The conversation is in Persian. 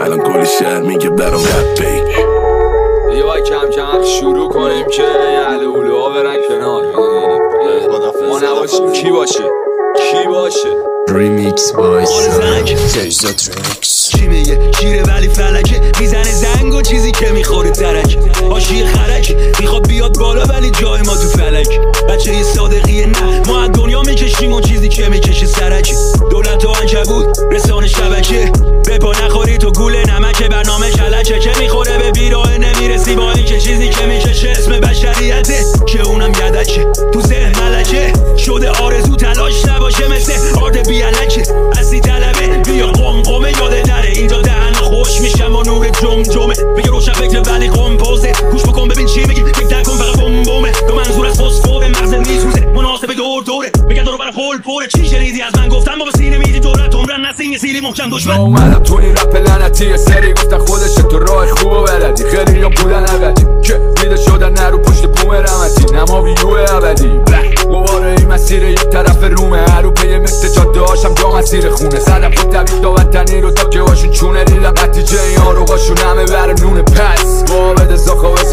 الان کل شهر میگه برام رپ بگی. دیگه باید کم کم شروع کنیم که علولوها برن کنار. ما نباشیم کی باشه؟ کی باشه؟ ریمیکس بایز تجزا ترکس. چی میگه؟ شیره ولی فلکه، میزنه زنگ و چیزی که میخوره ترک. آشی خرک میخواد بیاد بالا ولی جای ما تو فلک. بچه یه صادقیه نه، ما از دنیا میکشیم و چیزی که میکشه سرک. دولت و عنکبوت رسانه شبکه، به پا نخوری تو گوله نمکه. برنامه کلکه که میخوره به بیراه نمیرسی با این که چیزی که میکشه اسم بشریته که اونم یدکه. تو ذهن ملکه شده آرزو تلاش نباشه مثل آرد بیالکه. اصلی طلبه بیا قمقمه یاده نره اینجا دهن خوش میشم با نور جمجمه. میگه روشن فکر ولی قمپوزه، گوش بکن ببین چی میگی فکر نکن فقط بمبومه. دو منظور از فسفور مغز میسوزه مناسب دور دوره. میگه دورو برای خول پره چی شنیدی از من گفتم ما به سینه میدی دولت عمرن نسین سیلی محکم دشمن. اومدم تو این رپ لعنتی سری گفتن خودشه تو راه خوب و بلدی. خیلی یا بودن عقدی که میده شدن نرو پشت بوم رمتی نما ویو ابدی. دوباره این مسیر یک طرف رومه هرو پیه مثل جاده هاشم جا مسیر خونه. زدم خود دوید تا وطنی رو تا که هاشون چونه دیدم نتیجه این آروغاشون همه بر نونه. پس با بده زاخوه